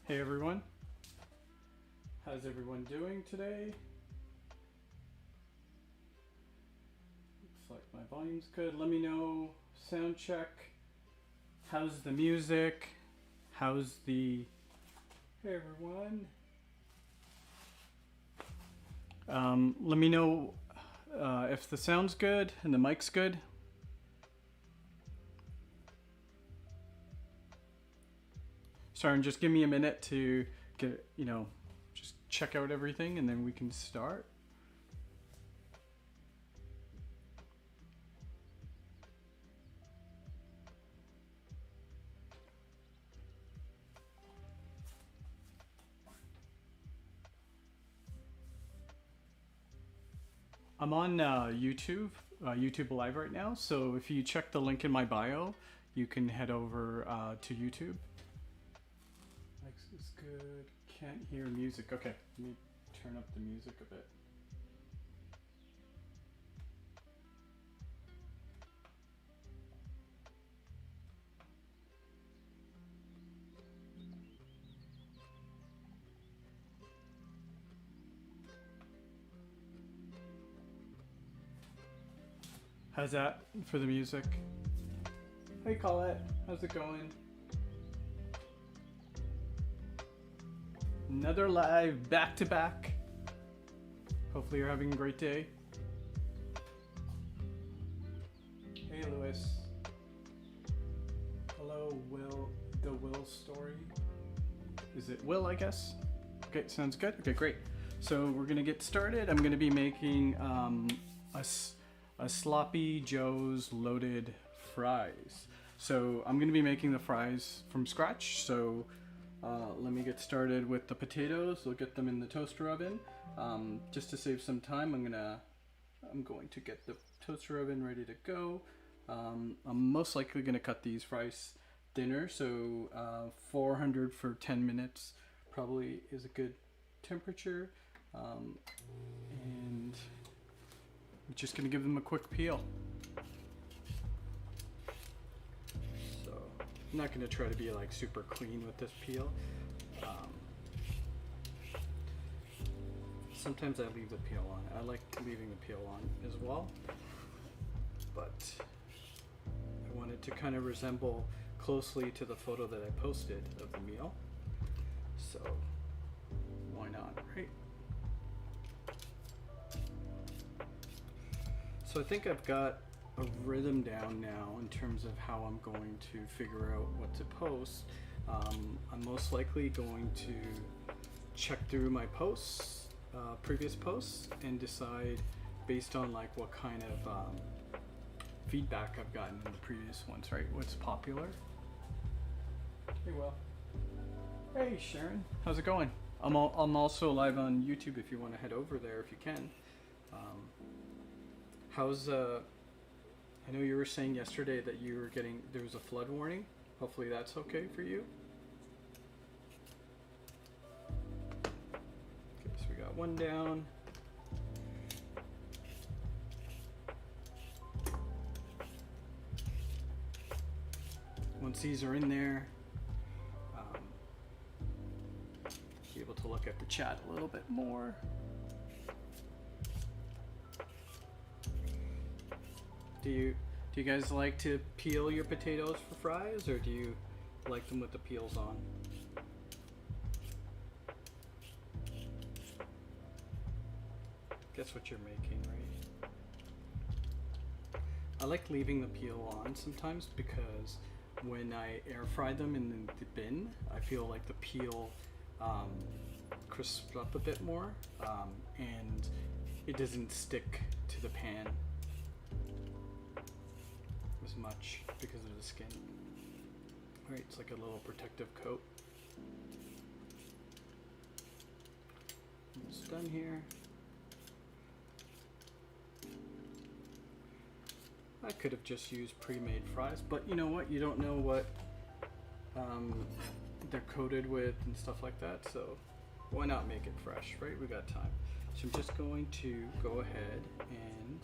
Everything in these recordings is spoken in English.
Hey everyone, how's everyone doing today? Looks like my volume's good. Let me know, sound check. How's the music? How's the... Hey everyone. Let me know if the sound's good and the mic's good. Sorry, just give me a minute to get, just check out everything and then we can start. I'm on YouTube Live right now, so if you check the link in my bio, you can head over to YouTube. Mike's is good. Can't hear music. Okay, let me turn up the music a bit. How's that for the music? Hey Colette, how's it going? Another live back to back. Hopefully you're having a great day. Hey Lewis. Hello Will, the Will story. Is it Will, I guess? Okay, sounds good. Okay, great. So we're gonna get started. I'm gonna be making a Sloppy Joe's loaded fries. So I'm gonna be making the fries from scratch. So let me get started with the potatoes. We'll get them in the toaster oven. Just to save some time, I'm going to get the toaster oven ready to go. I'm most likely gonna cut these fries thinner, so 400 for 10 minutes probably is a good temperature. And I'm just gonna give them a quick peel. I'm not going to try to be like super clean with this peel. Sometimes I leave the peel on. I like leaving the peel on as well. But I wanted to kind of resemble closely to the photo that I posted of the meal. So why not, right? So I think I've got a rhythm down now in terms of how I'm going to figure out what to post. I'm most likely going to check through my posts, previous posts, and decide based on like what kind of feedback I've gotten in the previous ones, right? What's popular. Hey, Will. Hey, Sharon. How's it going? I'm also live on YouTube if you want to head over there if you can. How's I know you were saying yesterday that you were there was a flood warning. Hopefully that's okay for you. Okay, so we got one down. Once these are in there, be able to look at the chat a little bit more. Do you guys like to peel your potatoes for fries, or do you like them with the peels on? Guess what you're making, right? I like leaving the peel on sometimes because when I air fry them in the bin, I feel like the peel crisps up a bit more and it doesn't stick to the pan as much because of the skin. Right, it's like a little protective coat. Almost done here. I could have just used pre-made fries, but you know what? You don't know what they're coated with and stuff like that, so why not make it fresh, right? We got time. So I'm just going to go ahead and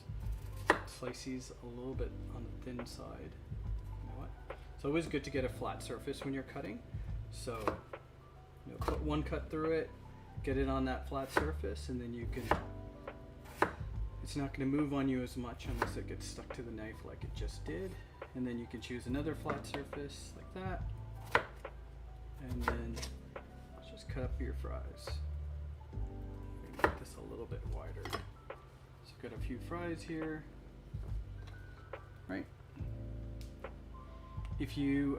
slice these a little bit on the thin side. You know what? It's always good to get a flat surface when you're cutting. So put one cut through it, get it on that flat surface, and then you can, it's not going to move on you as much unless it gets stuck to the knife like it just did. And then you can choose another flat surface like that, and then just cut up your fries. Make this a little bit wider. So I've got a few fries here, right? If you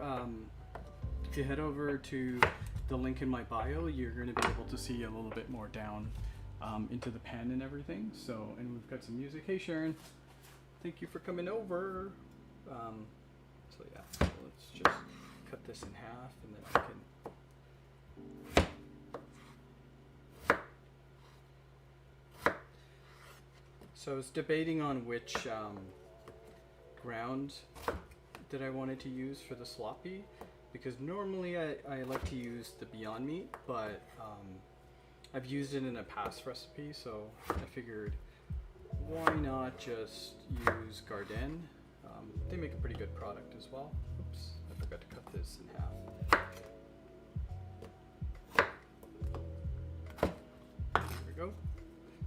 head over to the link in my bio, you're going to be able to see a little bit more down into the pan and everything. So, and we've got some music. Hey Sharon, thank you for coming over. So yeah, so let's just cut this in half, and then I can. So I was debating on which ground that I wanted to use for the sloppy, because normally I like to use the Beyond Meat, but I've used it in a past recipe, so I figured why not just use Gardein. They make a pretty good product as well. Oops, I forgot to cut this in half. There we go.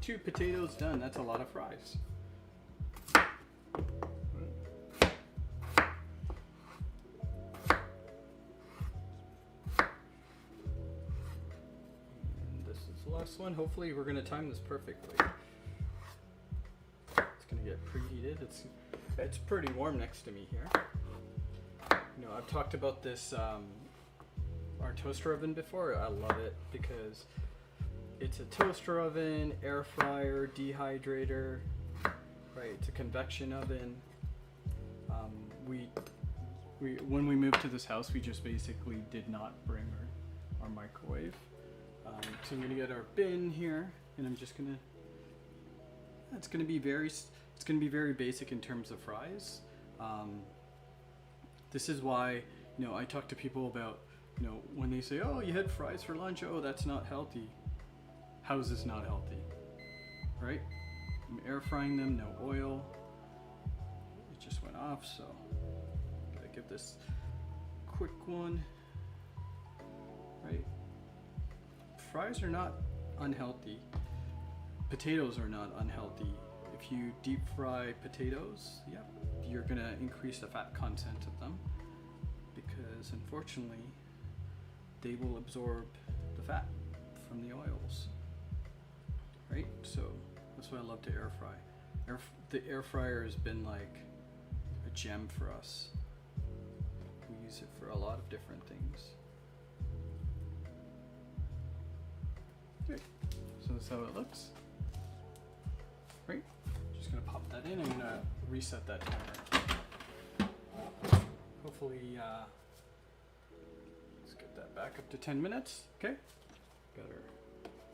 2 potatoes done. That's a lot of fries. And this is the last one. Hopefully we're going to time this perfectly. It's going to get preheated. It's pretty warm next to me here. You know, I've talked about this, our toaster oven before. I love it because it's a toaster oven, air fryer, dehydrator, right? It's a convection oven. When we moved to this house, we just basically did not bring our microwave. So I'm gonna get our bin here, and I'm just gonna. It's gonna be very basic in terms of fries. This is why, you know, I talk to people about, you know, when they say, oh, you had fries for lunch, oh, that's not healthy. How is this not healthy? Right? I'm air frying them, no oil. It just went off, so I'm gonna give this a quick one. Right? Fries are not unhealthy. Potatoes are not unhealthy. If you deep fry potatoes, yeah, you're gonna increase the fat content of them, because unfortunately they will absorb the fat from the oils, right? So that's why I love to air fry. The air fryer has been like a gem for us. We use it for a lot of different things. Okay, so that's how it looks. Right? Just gonna pop that in. I'm gonna reset that timer. Hopefully, let's get that back up to 10 minutes. Okay. Got our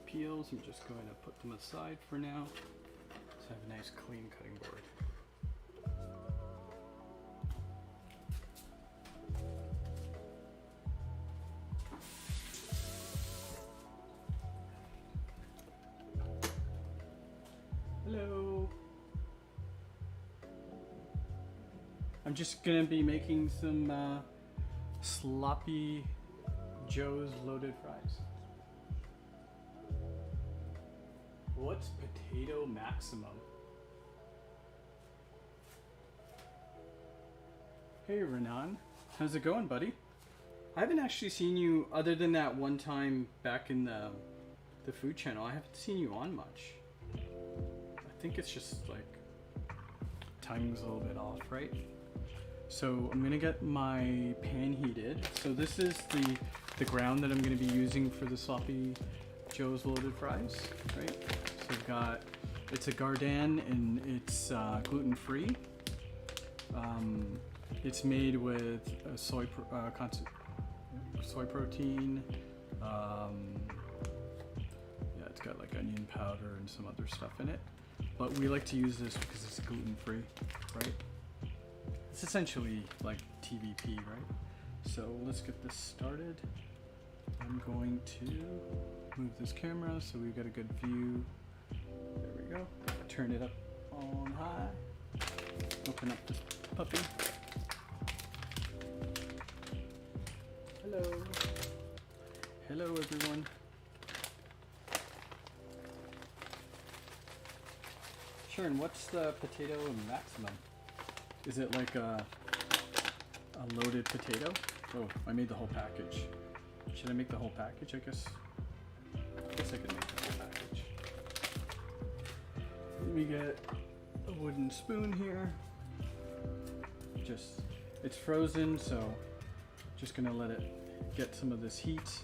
peels. I'm just going to put them aside for now. Let's have a nice clean cutting board. Hello. I'm just gonna be making some sloppy Joe's loaded fries. What's potato maximum? Hey Renan, how's it going, buddy? I haven't actually seen you other than that one time back in the food channel. I haven't seen you on much. I think it's just like timing's a little bit off, right? So I'm gonna get my pan heated. So this is the ground that I'm gonna be using for the sloppy Joe's loaded fries, right? So I've got, it's a Gardein and it's gluten-free. It's made with a soy protein. Yeah, it's got like onion powder and some other stuff in it. But we like to use this because it's gluten-free, right? It's essentially like TBP, right? So let's get this started. I'm going to move this camera so we've got a good view. There we go. Turn it up on high. Open up this puppy. Hello. Hello everyone. Sharon, what's the potato maximum? Is it like a loaded potato? Oh, I made the whole package. Should I make the whole package, I guess? I guess I could make the whole package. Let me get a wooden spoon here. It's frozen, so just gonna let it get some of this heat.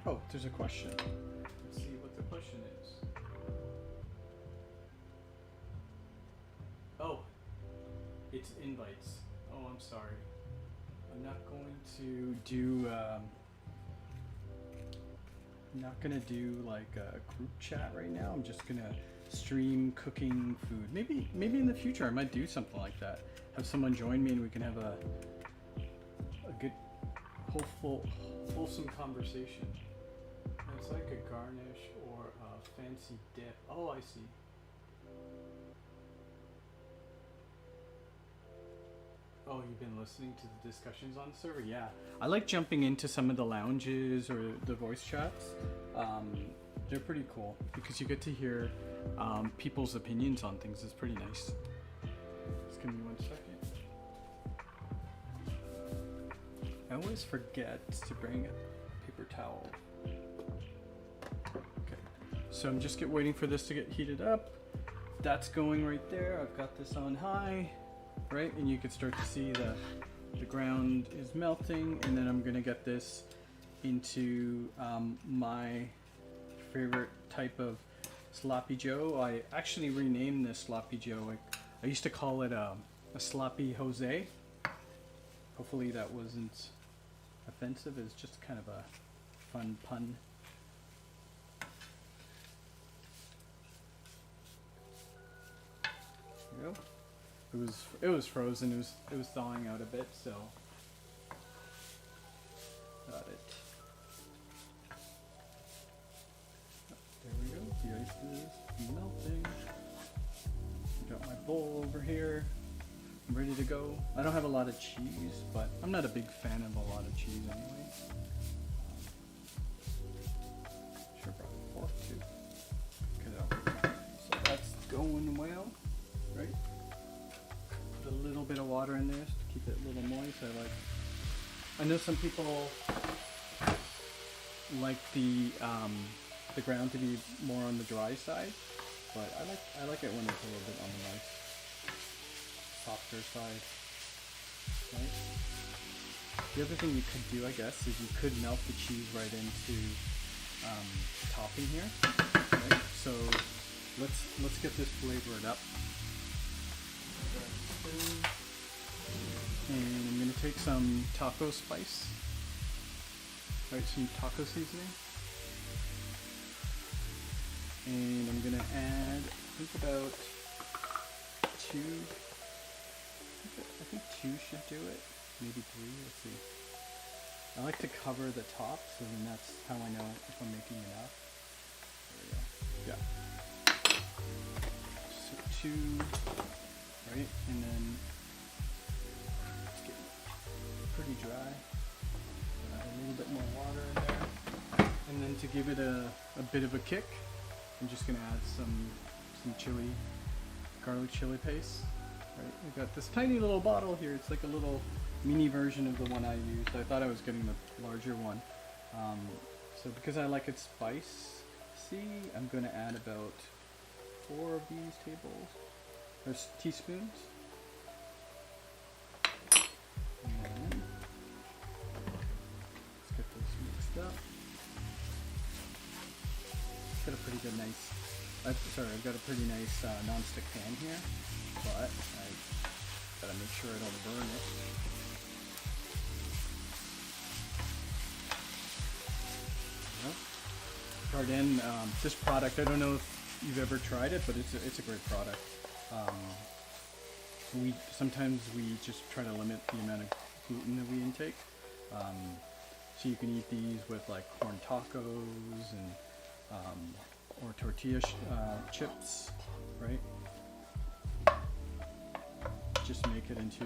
Oh, there's a question. Let's see what the question is. Oh, it's invites. Oh, I'm sorry. I'm not going to do like a group chat right now. I'm just gonna stream cooking food. Maybe in the future I might do something like that. Have someone join me and we can have a good, wholesome conversation. It's like a garnish or a fancy dip. Oh, I see. Oh, you've been listening to the discussions on the server? Yeah. I like jumping into some of the lounges or the voice chats. They're pretty cool because you get to hear people's opinions on things. It's pretty nice. Just give me 1 second. I always forget to bring a paper towel. Okay. So I'm just waiting for this to get heated up. That's going right there. I've got this on high. Right, and you can start to see the ground is melting, and then I'm gonna get this into my favorite type of sloppy joe. I actually renamed this sloppy joe. I used to call it a sloppy Jose. Hopefully that wasn't offensive. It's just kind of a fun pun. There we go. It was frozen. It was thawing out a bit, so got it. There we go. The ice is melting. Got my bowl over here. I'm ready to go. I don't have a lot of cheese, but I'm not a big fan of a lot of cheese anyway. Sure brought a fork too. So that's going well, right? A little bit of water in there to keep it a little moist. I know some people like the ground to be more on the dry side, but I like it when it's a little bit on the nice softer side. Right? The other thing you could do, I guess, is you could melt the cheese right into topping here. Right? So let's get this flavored up. And I'm going to take some taco spice, right, some taco seasoning, and I'm going to add, I think about 2, I think 2 should do it, maybe 3, let's see. I like to cover the top, so then that's how I know if I'm making enough. There we go. Yeah. So 2. Right, and then it's getting pretty dry. Add a little bit more water in there, and then to give it a bit of a kick, I'm just gonna add some chili, garlic chili paste. Right, I got this tiny little bottle here. It's like a little mini version of the one I used. I thought I was getting the larger one, so because I like it spicy, I'm gonna add about 4 of these teaspoons. And then let's get this mixed up. Got a pretty good I've got a pretty nice non-stick pan here, but I gotta make sure I don't burn it. Gardein, this product, I don't know if you've ever tried it, but it's a great product. Sometimes we just try to limit the amount of gluten that we intake. So you can eat these with like corn tacos and or tortilla chips, right? just make it into,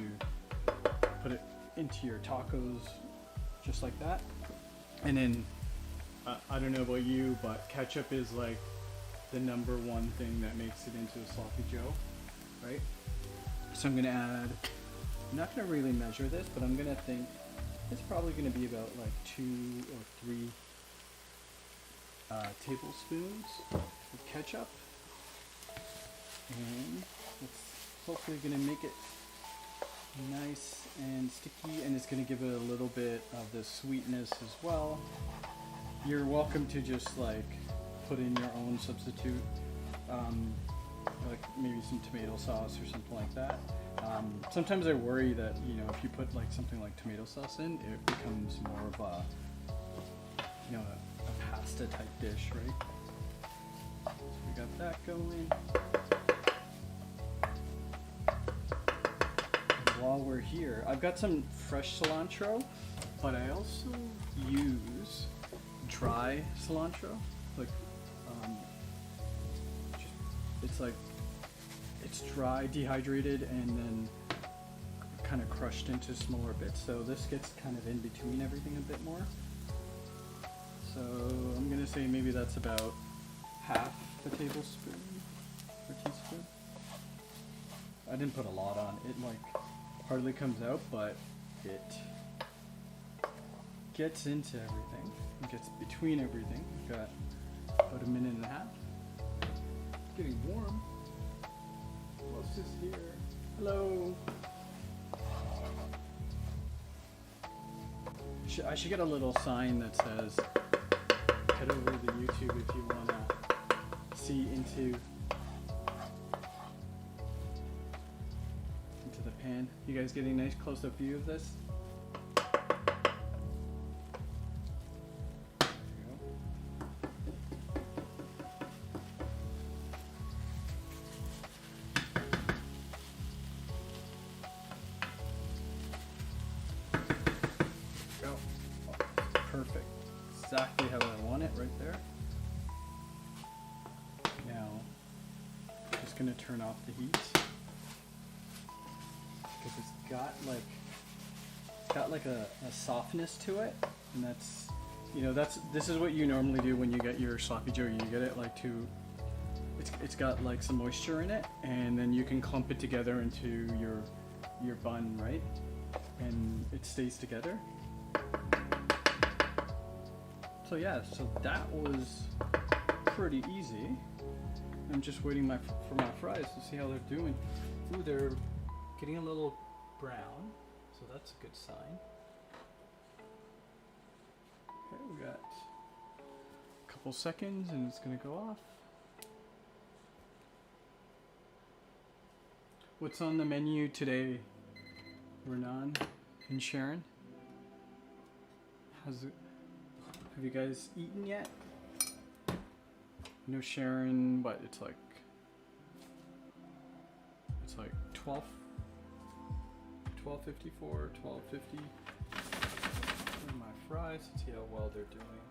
put it into your tacos just like that. And then I don't know about you, but ketchup is like the #1 thing that makes it into a sloppy joe, right? So I'm gonna add, I'm not gonna really measure this, but I'm gonna think it's probably gonna be about like 2 or 3 tablespoons of ketchup. And it's hopefully gonna make it nice and sticky, and it's going to give it a little bit of the sweetness as well. You're welcome to just like put in your own substitute, like maybe some tomato sauce or something like that. Sometimes I worry that, you know, if you put like something like tomato sauce in, it becomes more of a, you know, a pasta type dish, right? So we got that going. While we're here, I've got some fresh cilantro, but I also use dry cilantro. Like, it's dry, dehydrated, and then kind of crushed into smaller bits. So this gets kind of in between everything a bit more. So I'm gonna say maybe that's about half a tablespoon or teaspoon. I didn't put a lot on. It like hardly comes out, but it gets into everything. It gets between everything. We've got about 1.5 minutes. It's getting warm. Who else is here? Hello. I should get a little sign that says, head over to YouTube if you want to see into the pan. You guys getting a nice close-up view of this? There you go. Perfect. Exactly how I want it right there. Now, I'm just going to turn off the heat. Because it's got like a softness to it, and that's, you know, this is what you normally do when you get your sloppy joe. You get it like it's got like some moisture in it, and then you can clump it together into your bun, right? And it stays together. So yeah, so that was pretty easy. I'm just waiting for my fries to see how they're doing. Ooh, they're getting a little brown, so that's a good sign. Okay, we got a couple seconds and it's gonna go off. What's on the menu today, Renan and Sharon? Have you guys eaten yet? I know Sharon, but it's like 12:54, 12:50. My fries, let's see how well they're doing.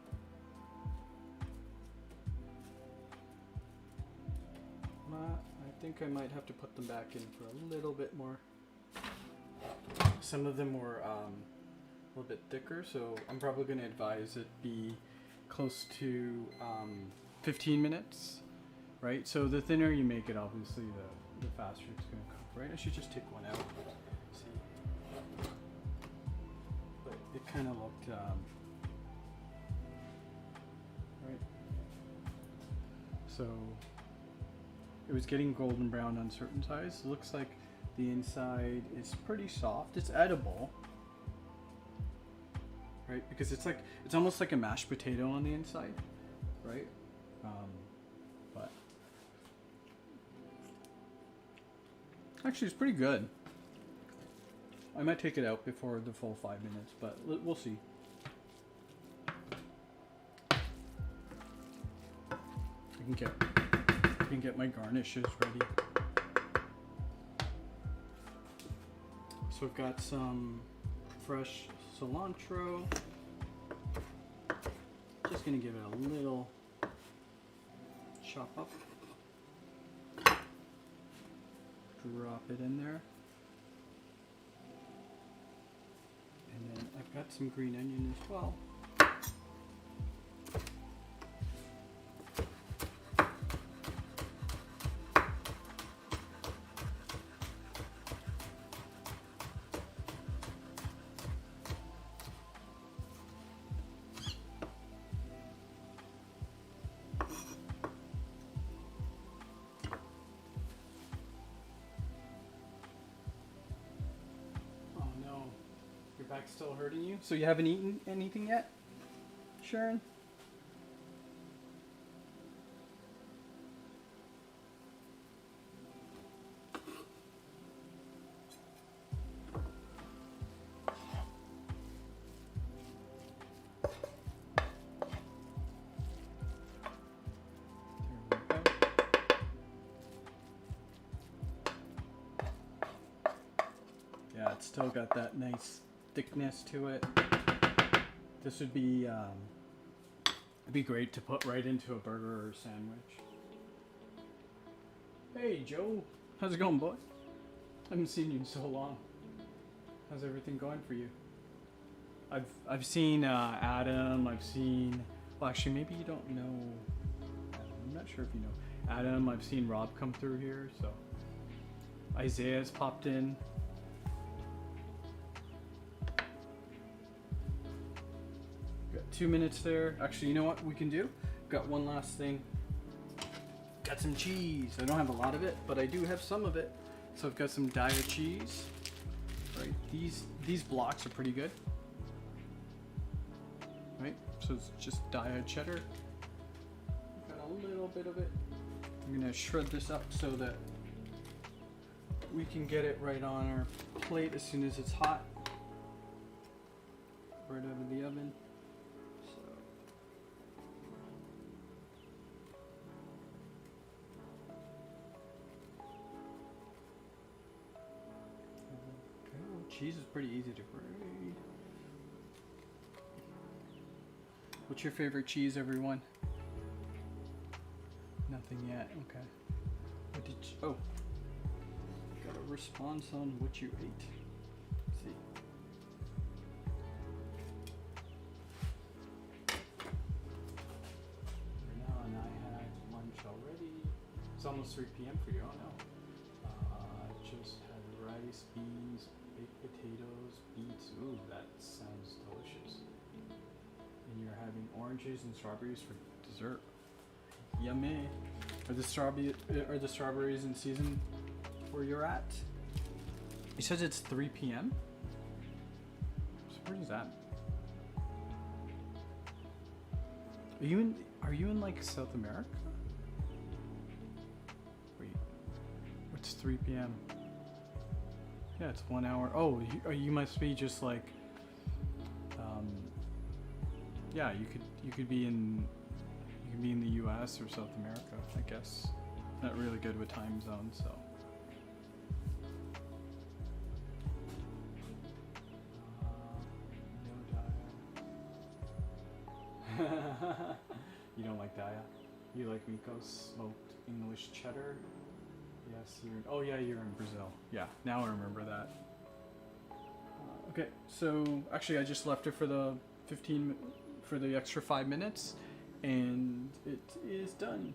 I think I might have to put them back in for a little bit more. Some of them were a little bit thicker, so I'm probably going to advise it be close to 15 minutes, right? So the thinner you make it, obviously, the faster it's going to cook, right? I should just take one out. See, but it kind of looked right. So it was getting golden brown on certain sides. It looks like the inside is pretty soft. It's edible, right? Because it's almost like a mashed potato on the inside, right? But actually, it's pretty good. I might take it out before the full 5 minutes, but we'll see. I can get my garnishes ready. So I've got some fresh cilantro. Just gonna give it a little chop up. Drop it in there. Got some green onion as well. Back still hurting you? So you haven't eaten anything yet, Sharon? Yeah, it's still got that nice thickness to it. This would be it'd be great to put right into a burger or sandwich. Hey Joe, how's it going, boy? I haven't seen you in so long. How's everything going for you? I've seen Adam. I've seen, well, actually maybe you don't know Adam. I'm not sure if you know Adam. I've seen Rob come through here, so Isaiah's popped in. Got 2 minutes there. Actually, you know what we can do? Got one last thing. Got some cheese. I don't have a lot of it, but I do have some of it. So I've got some Daiya cheese. Right, these blocks are pretty good. Right, so it's just Daiya cheddar. Got a little bit of it. I'm gonna shred this up so that we can get it right on our plate as soon as it's hot. Right out of the oven. Cheese is pretty easy to grade. What's your favorite cheese, everyone? Nothing yet. Okay. What did you, oh, got a response on what you ate. Let's see. Renaa and I had lunch already. It's almost 3 p.m. for you. Oh no. Just had rice, beans, baked potatoes, beets. Ooh, that sounds delicious. And you're having oranges and strawberries for dessert. Yummy. Are the strawberries in season where you're at? He says it's 3 p.m. So where is that? Are you in like South America? Wait. It's 3 p.m. Yeah, it's 1 hour. Oh, you must be just like, yeah, you could be in the U.S. or South America, I guess. Not really good with time zones, so. No Daiya. You don't like Daiya? You like Miko's smoked English cheddar? Yes, you're in Brazil. Yeah, now I remember that. Okay, so actually I just left it for the extra 5 minutes, and it is done.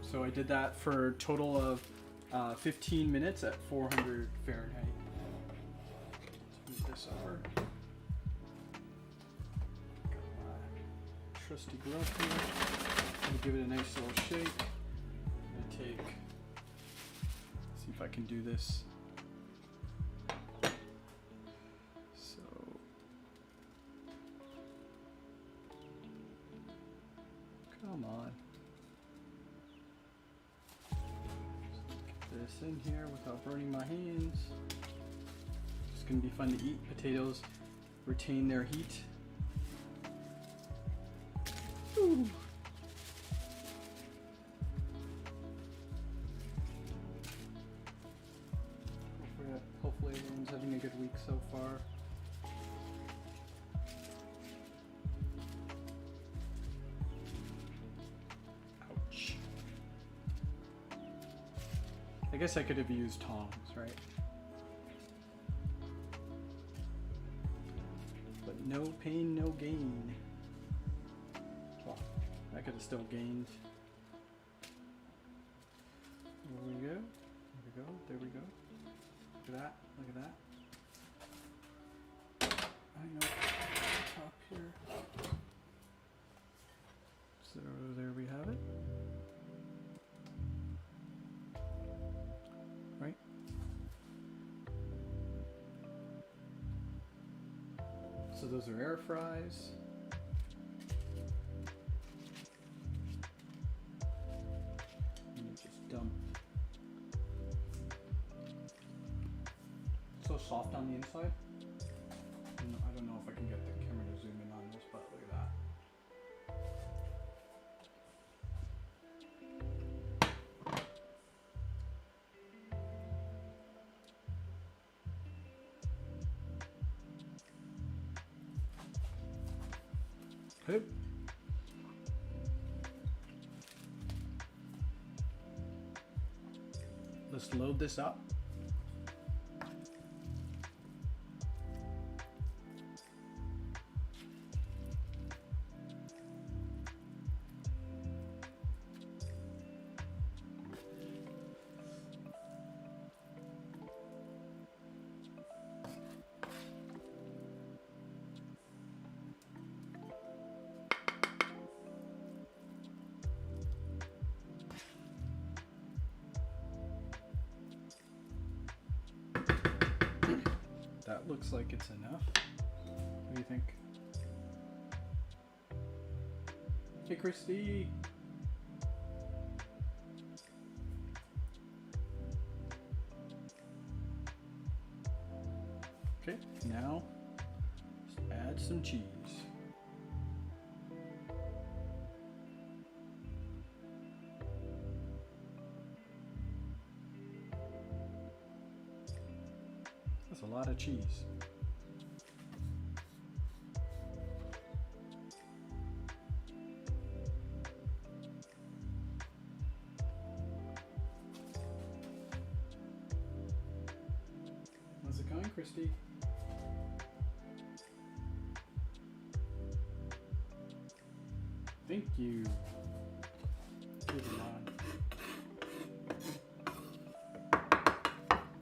So I did that for a total of 15 minutes at 400 Fahrenheit. Let's move this over. Got my trusty glove here. I'm gonna give it a nice little shake. See if I can do this. So come on. Get this in here without burning my hands. It's gonna be fun to eat. Potatoes retain their heat. Ooh. Hopefully everyone's having a good week so far. Ouch. I guess I could have used tongs, right? No pain, no gain. Well, I could have still gained. There we go. There we go. There we go. Look at that. Look at that. I know. Top here. So there we have it. Right. So those are air fries. And you just dump. So soft on the inside. I don't know if I can get the camera to zoom in on this, but look at that. Okay. Let's load this up. That looks like it's enough. What do you think? Hey, Christy. Okay, now just add some cheese. That's a lot of cheese. How's it going, Christy? Thank you. Good one.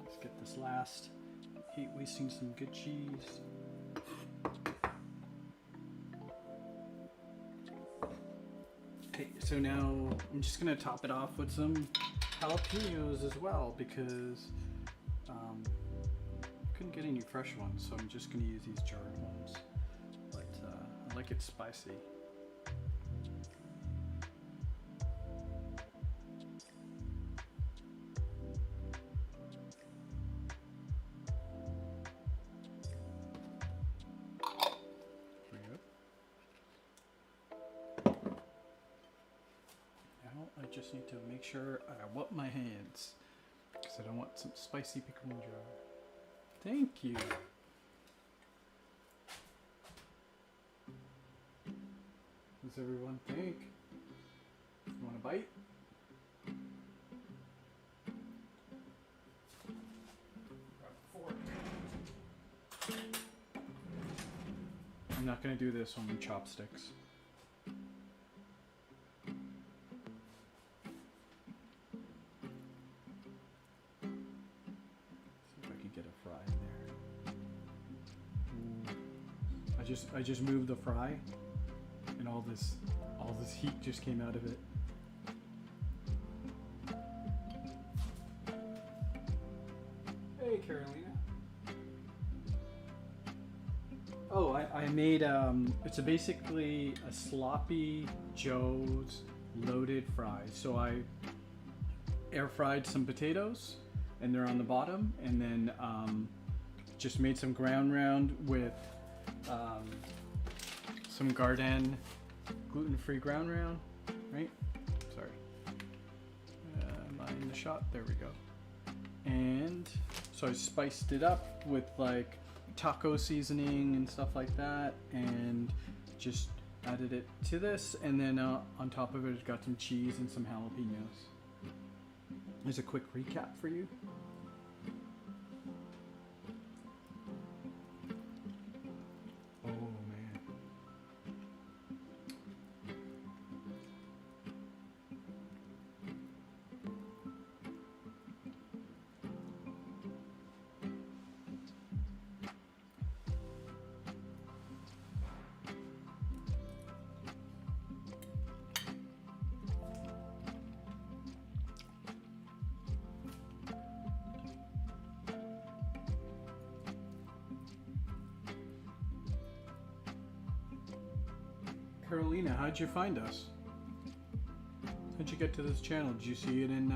Let's get this last. Hate wasting some good cheese. Okay, so now I'm just gonna top it off with some jalapenos as well because couldn't get any fresh ones, so I'm just gonna use these jarred ones. But I like it spicy. I just need to make sure I wipe my hands because I don't want some spicy pickle jar. Thank you. What does everyone think? You want a bite? Grab a fork. I'm not going to do this on chopsticks. I just moved the fry, and all this heat just came out of it. Hey, Carolina. Oh, I made it's basically a sloppy Joe's loaded fries. So I air fried some potatoes, and they're on the bottom, and then just made some ground round with some Gardein gluten-free ground round, right? Sorry. Am I in the shot? There we go. And so I spiced it up with like taco seasoning and stuff like that, and just added it to this, and then on top of it, it's got some cheese and some jalapenos. Here's a quick recap for you. Oh Carolina, how'd you find us? How'd you get to this channel? Did you see it in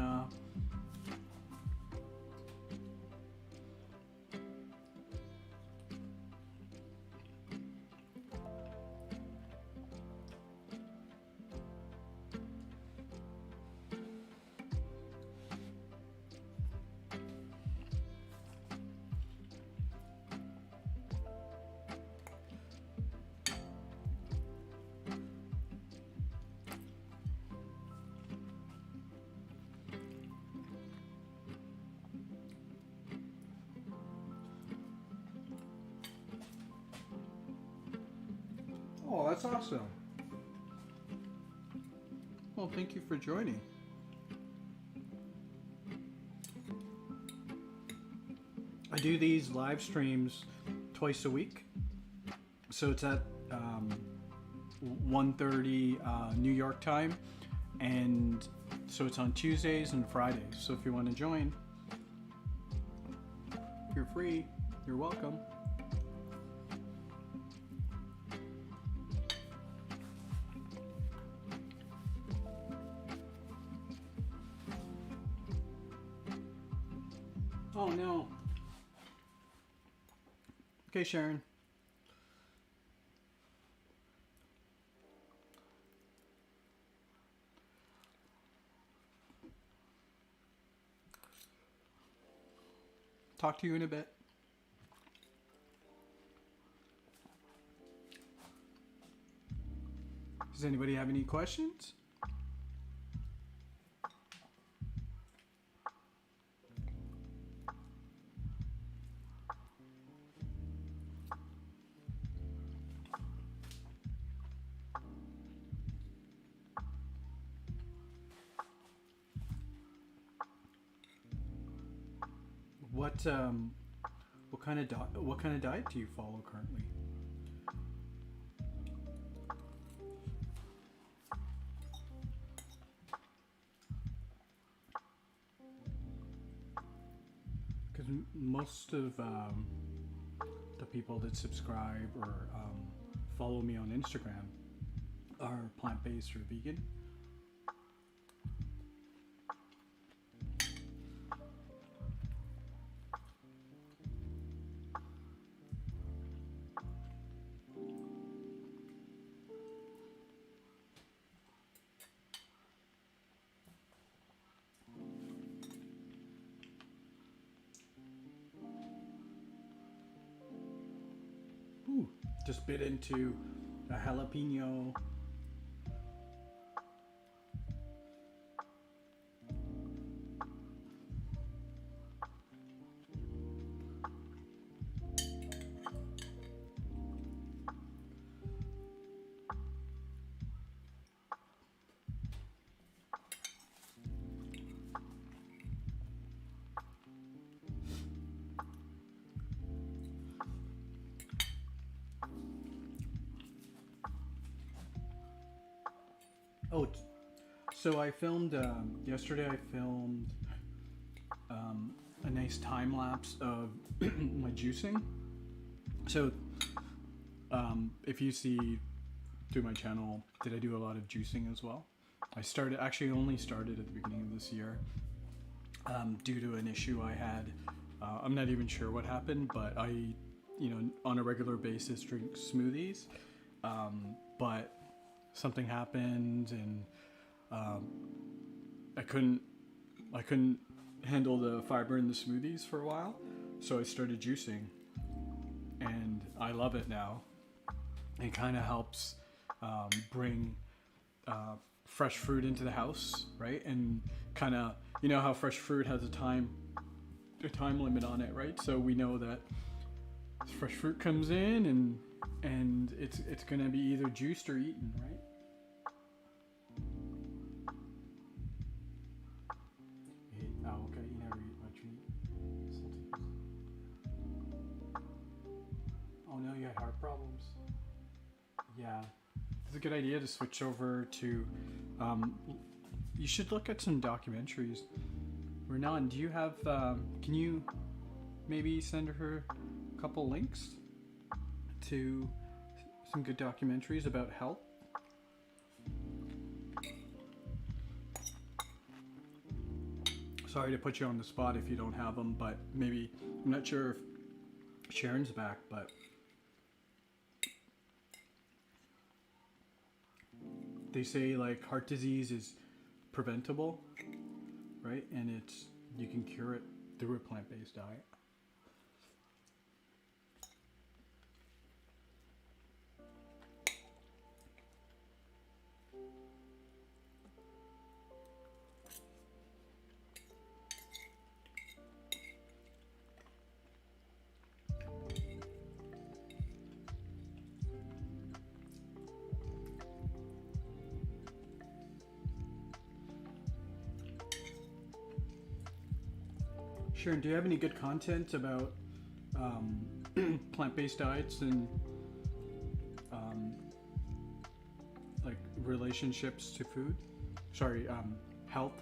Oh, that's awesome. Well, thank you for joining. I do these live streams twice a week. So it's at 1:30 New York time. And so it's on Tuesdays and Fridays. So if you want to join, you're free. You're welcome. Oh no. Okay, Sharon. Talk to you in a bit. Does anybody have any questions? What kind of diet do you follow currently? Because most of the people that subscribe or follow me on Instagram are plant-based or vegan. Ooh, just bit into a jalapeno. Oh, so I filmed, yesterday I filmed a nice time lapse of my juicing. So if you see through my channel, did I do a lot of juicing as well? I only started at the beginning of this year due to an issue I had. I'm not even sure what happened, but I, on a regular basis drink smoothies, but something happened and I couldn't handle the fiber in the smoothies for a while, so I started juicing and I love it now. It kind of helps bring fresh fruit into the house, right? And kind of, how fresh fruit has a time limit on it, right? So we know that fresh fruit comes in and it's gonna be either juiced or eaten, right? Oh, okay, you never eat much meat. Oh no, you had heart problems. Yeah, it's a good idea to switch over to. You should look at some documentaries. Renan, do you have? Can you maybe send her a couple links to some good documentaries about health Sorry to put you on the spot if you don't have them, but maybe, I'm not sure if Sharon's back, but they say like heart disease is preventable, right? And you can cure it through a plant-based diet. Sharon, do you have any good content about plant-based diets and like relationships to food? Sorry, health.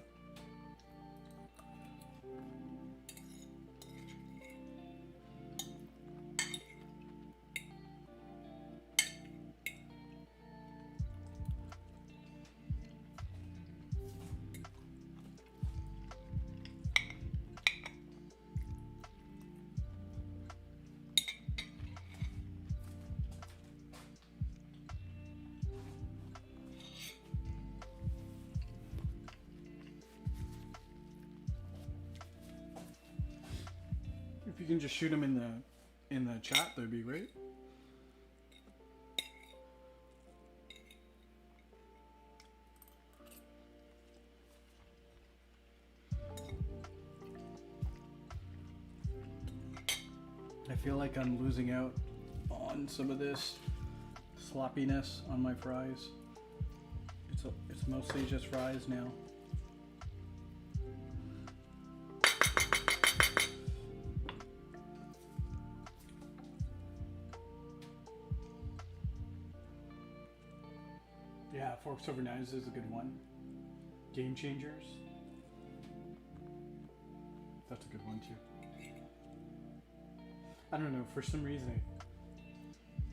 If you can just shoot them in the chat, that'd be great. I feel like I'm losing out on some of this sloppiness on my fries. It's mostly just fries now. Yeah, forks over knives is a good one. Game changers. That's a good one too. I don't know, for some reason I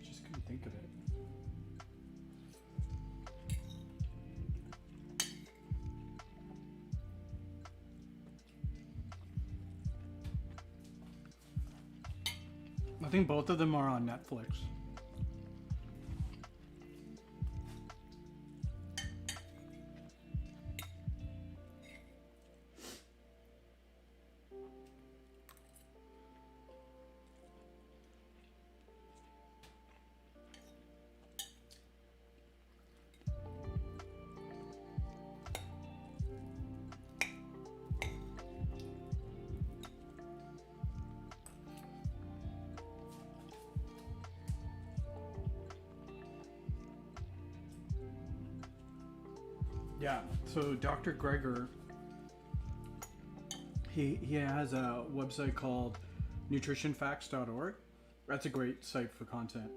just couldn't think of it. I think both of them are on Netflix. Yeah, so Dr. Greger, he has a website called nutritionfacts.org. That's a great site for content.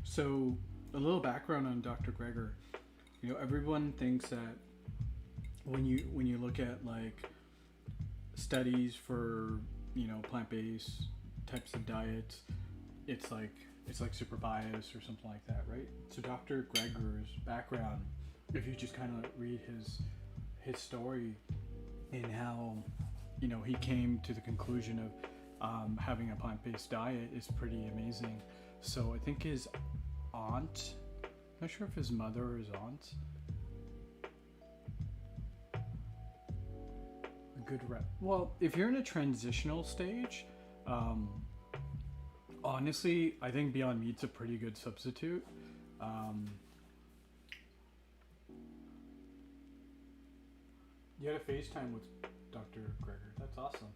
So, a little background on Dr. Greger. You know, everyone thinks that when you look at like studies for, you know, plant-based types of diets, it's like super biased or something like that, right? So Dr. Greger's background, if you just kind of read his story and how, you know, he came to the conclusion of having a plant-based diet is pretty amazing. So I think his aunt, I'm not sure if his mother or his aunt, a good rep. Well, if you're in a transitional stage, honestly, I think Beyond Meat's a pretty good substitute. You had a FaceTime with Dr. Greger. That's awesome.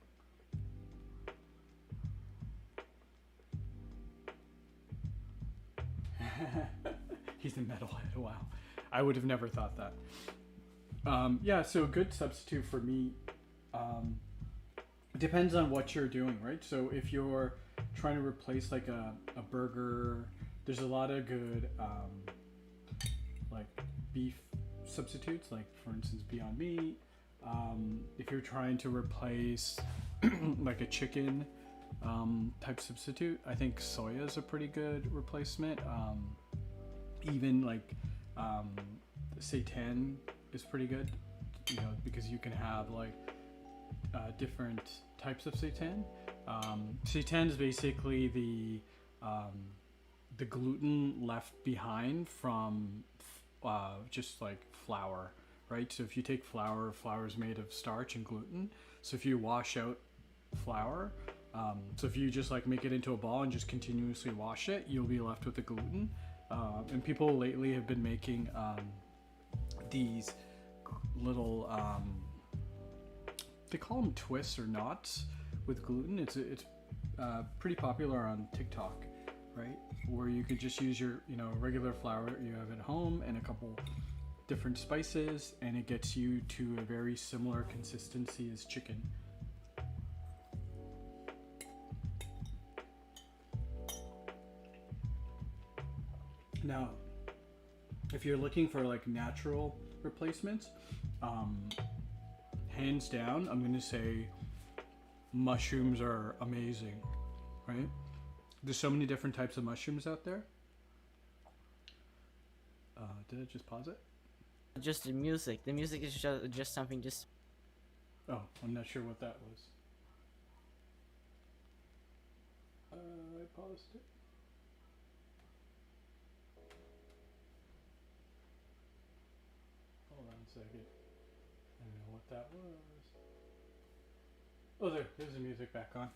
He's a metalhead. Wow. I would have never thought that. Yeah, so a good substitute for meat depends on what you're doing, right? So if you're trying to replace like a burger, there's a lot of good like beef substitutes, like for instance Beyond Meat. If you're trying to replace like a chicken type substitute, I think soya is a pretty good replacement. Even like seitan is pretty good, you know, because you can have like different types of seitan. Seitan is basically the gluten left behind from just like flour, right? So if you take flour, flour is made of starch and gluten. So if you wash out flour, so if you just like make it into a ball and just continuously wash it, you'll be left with the gluten. And people lately have been making these little they call them twists or knots with gluten. It's pretty popular on TikTok, right? Where you could just use your, you know, regular flour you have at home and a couple different spices, and it gets you to a very similar consistency as chicken. Now, if you're looking for like natural replacements, hands down, I'm gonna say mushrooms are amazing, right? There's so many different types of mushrooms out there. Did I just pause it? Just the music. The music is just something just. Oh, I'm not sure what that was. I paused it. Hold on a second. I don't know what that was. Oh, there's the music back on.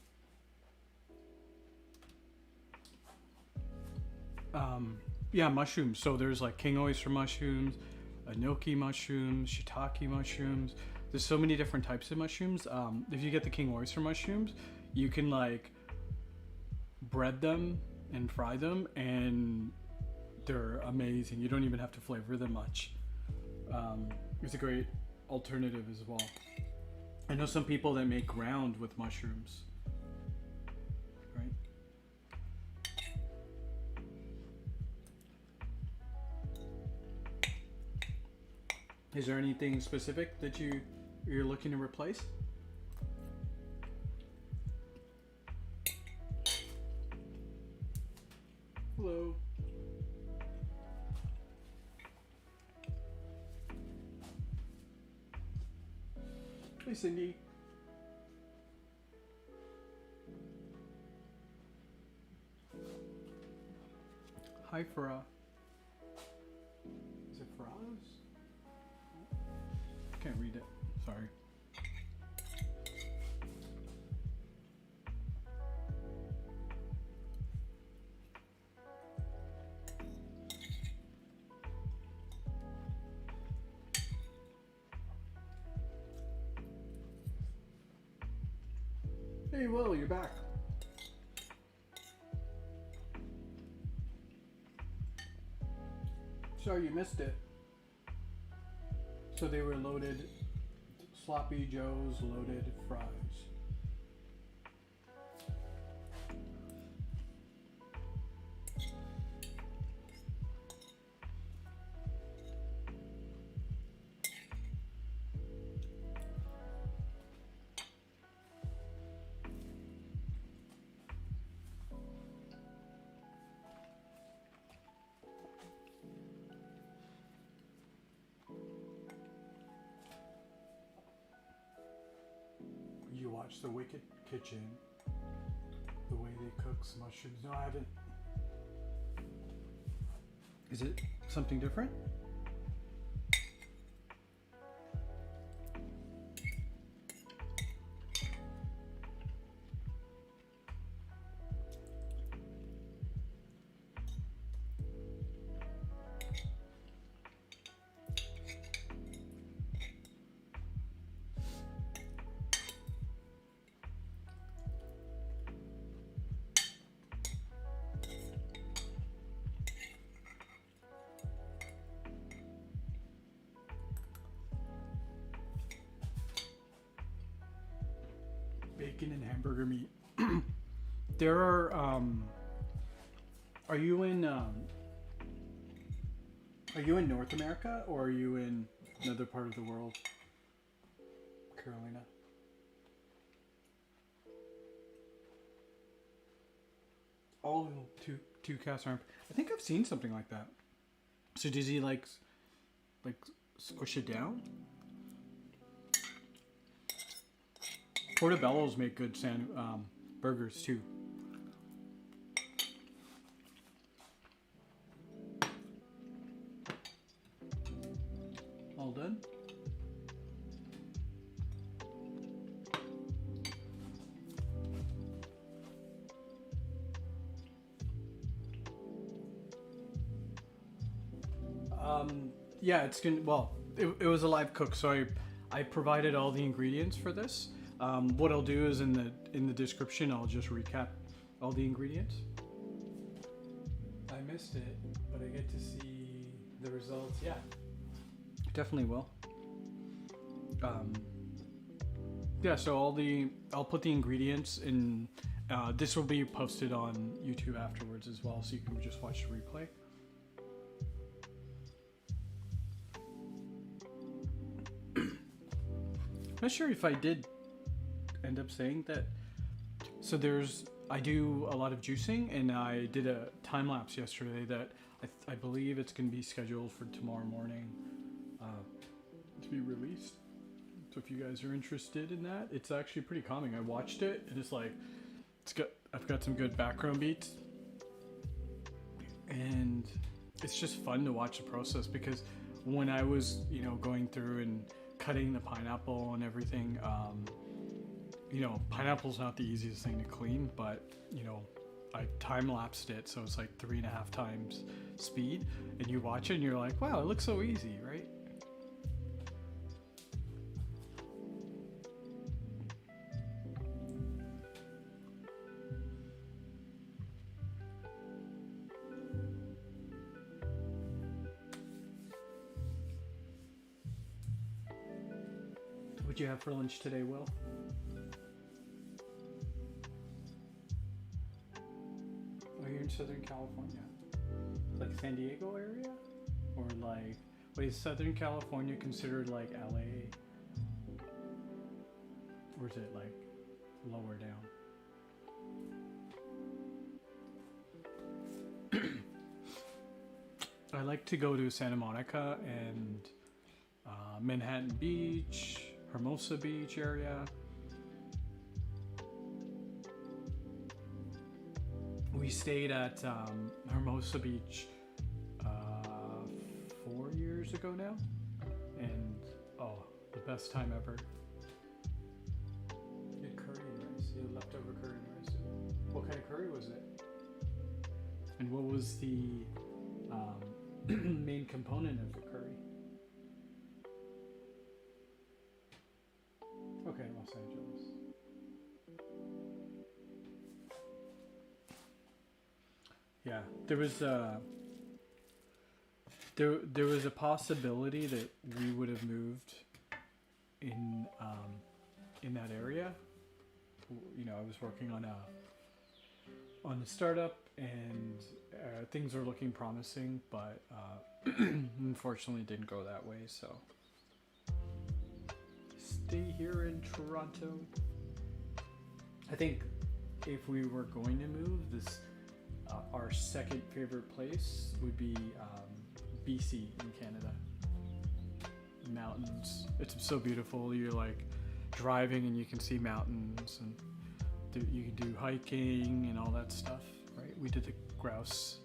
Yeah, mushrooms. So there's like king oyster mushrooms, enoki mushrooms, shiitake mushrooms. There's so many different types of mushrooms. If you get the king oyster mushrooms, you can like bread them and fry them, and they're amazing. You don't even have to flavor them much. It's a great alternative as well. I know some people that make ground with mushrooms, right? Is there anything specific that you're looking to replace? Hello. Hey, Cindy. Hi, Farah. Is it Farah's? Can't read it. Sorry. Hey, Will, you're back. Sorry you missed it. So they were loaded sloppy joes, loaded fries. You watch The Wicked Kitchen, the way they cook mushrooms. No, I haven't. Is it something different? bacon and hamburger meat. There are you in North America or are you in another part of the world? Carolina. Oh, two cast iron. I think I've seen something like that. So does he like squish it down? Portobello's make good burgers too. All done? Yeah, it's gonna. Well, it was a live cook, so I provided all the ingredients for this. What I'll do is in the description, I'll just recap all the ingredients. I missed it, but I get to see the results. Yeah, definitely will. Yeah, so I'll put the ingredients in. This will be posted on YouTube afterwards as well, so you can just watch the replay. I'm not sure if I did end up saying that. So I do a lot of juicing, and I did a time lapse yesterday that I believe it's going to be scheduled for tomorrow morning to be released. So if you guys are interested in that, it's actually pretty calming. I watched it, and it's like I've got some good background beats, and it's just fun to watch the process because when I was going through and cutting the pineapple and everything, pineapple's not the easiest thing to clean, but I time-lapsed it, so it's like 3.5 times speed, and you watch it and you're like, wow, it looks so easy, right? What'd you have for lunch today, Will? Oh, you're in Southern California. Like San Diego area? Or like, wait, is Southern California considered like LA? Or is it like lower down? I like to go to Santa Monica and Manhattan Beach, Hermosa Beach area. We stayed at Hermosa Beach 4 years ago now, and the best time ever. You had curry and rice. You had leftover curry and rice. What kind of curry was it? And what was the main component of the curry? Okay, Los Angeles. Yeah, there was a possibility that we would have moved in that area. I was working on a startup, and things are looking promising, but unfortunately, it didn't go that way. So. Stay here in Toronto. I think if we were going to move, our second favorite place would be BC in Canada. Mountains. It's so beautiful. You're like driving and you can see mountains, and you can do hiking and all that stuff, right? We did the Grouse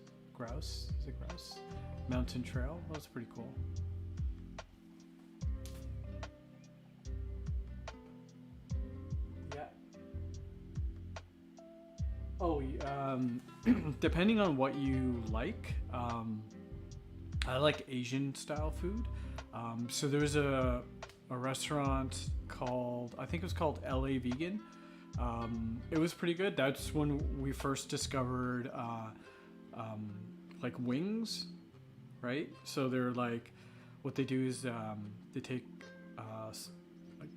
Mountain Trail. That was pretty cool. Oh, depending on what you like, I like Asian style food. So there's a restaurant I think it was called LA Vegan. It was pretty good. That's when we first discovered like wings, right? So they're like, what they do is they take like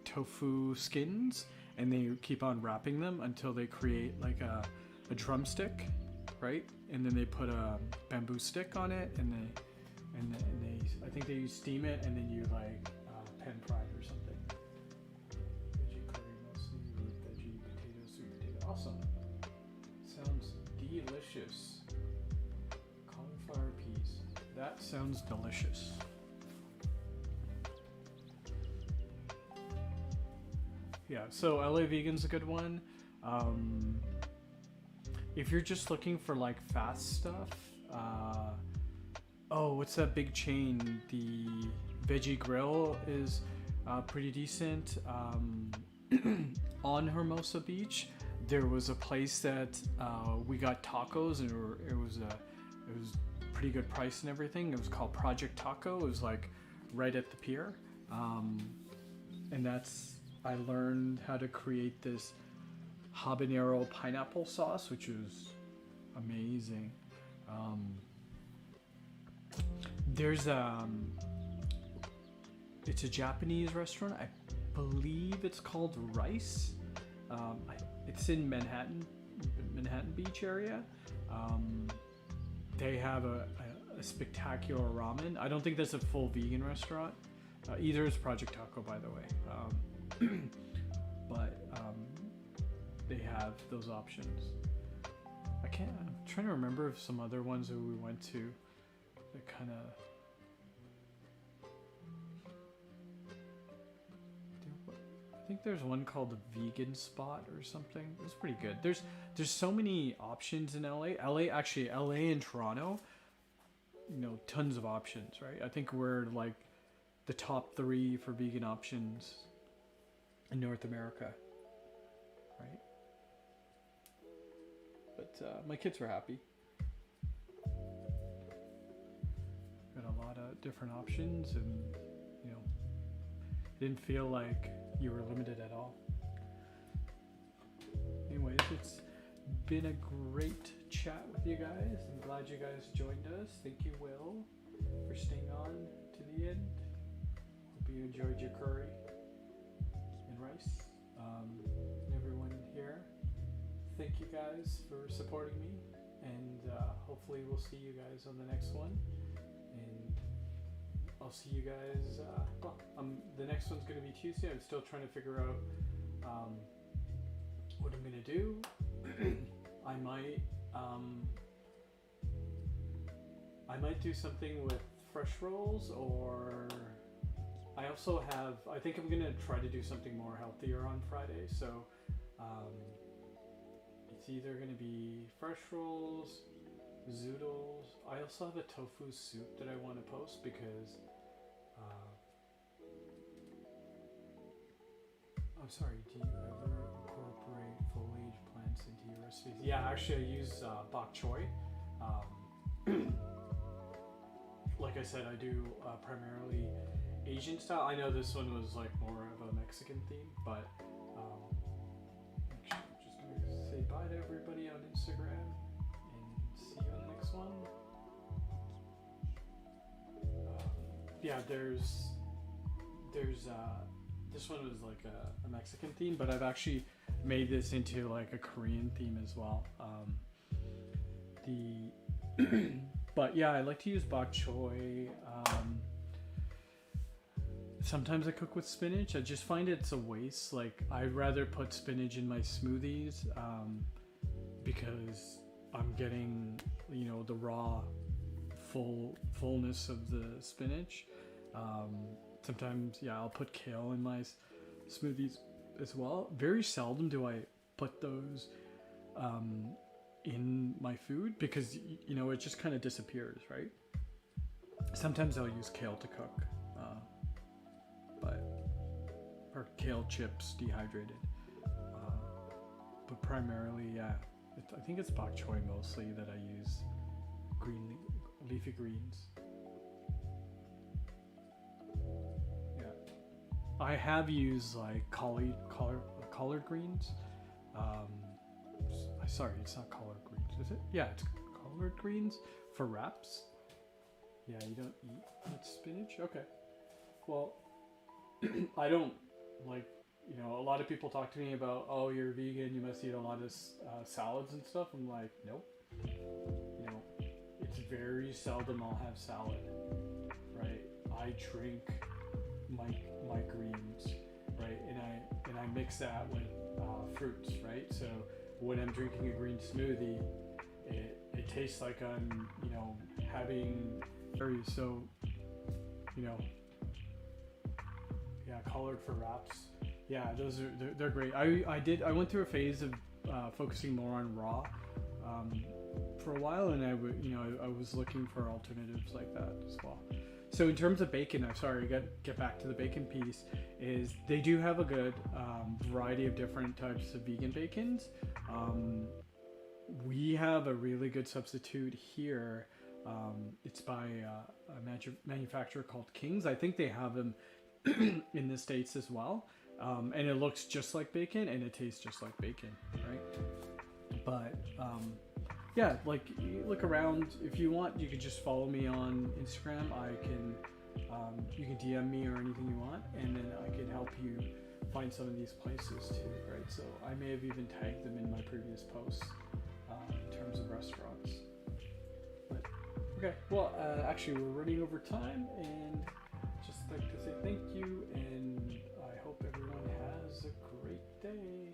tofu skins and they keep on wrapping them until they create like a drumstick, right? And then they put a bamboo stick on it, and they I think they steam it, and then you like pan fry it or something. Veggie curry, mostly root veggie, potato, sweet potato. Awesome. Sounds delicious. Cauliflower peas. That sounds delicious. Yeah, so LA Vegan's a good one. If you're just looking for like fast stuff, oh, what's that big chain? The Veggie Grill is pretty decent. On Hermosa Beach, there was a place that we got tacos, and it was pretty good price and everything. It was called Project Taco. It was like right at the pier, and I learned how to create this habanero pineapple sauce, which was amazing. There's it's a Japanese restaurant. I believe it's called Rice. It's in Manhattan Beach area. They have a spectacular ramen. I don't think that's a full vegan restaurant. Either is Project Taco, by the way. But they have those options. I'm trying to remember if some other ones that we went to that kind of. I think there's one called the Vegan Spot or something. It was pretty good. There's so many options in LA. LA and Toronto. Tons of options, right? I think we're like the top 3 for vegan options in North America, right? But my kids were happy. Got a lot of different options, and didn't feel like you were limited at all. Anyways, it's been a great chat with you guys. I'm glad you guys joined us. Thank you, Will, for staying on to the end. Hope you enjoyed your curry and rice. And everyone here, thank you guys for supporting me, and hopefully we'll see you guys on the next one. And I'll see you guys. The next one's going to be Tuesday. I'm still trying to figure out what I'm going to do. I might do something with fresh rolls, or I think I'm going to try to do something more healthier on Friday. So it's either going to be fresh rolls, zoodles. I also have a tofu soup that I want to post because I'm sorry, do you ever incorporate foliage plants into your recipes? Yeah, actually I use bok choy. Like I said, I do primarily Asian style. I know this one was like more of a Mexican theme, but actually I'm just going to say bye to everybody on Instagram, and see you on the next one. This one was like a Mexican theme, but I've actually made this into like a Korean theme as well. But yeah, I like to use bok choy. Sometimes I cook with spinach. I just find it's a waste. Like, I'd rather put spinach in my smoothies because I'm getting, the raw fullness of the spinach. Sometimes, I'll put kale in my smoothies as well. Very seldom do I put those in my food because, it just kind of disappears, right? Sometimes I'll use kale to cook, or kale chips dehydrated. But primarily, I think it's bok choy mostly that I use, leafy greens. I have used like collard greens. Sorry, it's not collard greens, is it? Yeah, it's collard greens for wraps. Yeah, you don't eat with spinach? Okay. Well, I don't like you know, a lot of people talk to me about, oh, you're vegan, you must eat a lot of salads and stuff. I'm like, nope. You know, it's very seldom I'll have salad, right? I drink my greens, right? And I mix that with fruits, right? So when I'm drinking a green smoothie, it tastes like I'm, you know, having berries. So, you know, yeah, collard for wraps. Yeah, they're great. I went through a phase of focusing more on raw for a while, and I was looking for alternatives like that as well. So in terms of bacon, I'm sorry, get back to the bacon piece. Is they do have a good variety of different types of vegan bacons. We have a really good substitute here. It's by a manufacturer called King's. I think they have them in the States as well. And it looks just like bacon and it tastes just like bacon, right? But yeah, like you look around. If you want, you could just follow me on Instagram. You can DM me or anything you want, and then I can help you find some of these places too, right? So I may have even tagged them in my previous posts in terms of restaurants. But okay, well, actually we're running over time, and just like to say thank you, and I hope everyone has a great day.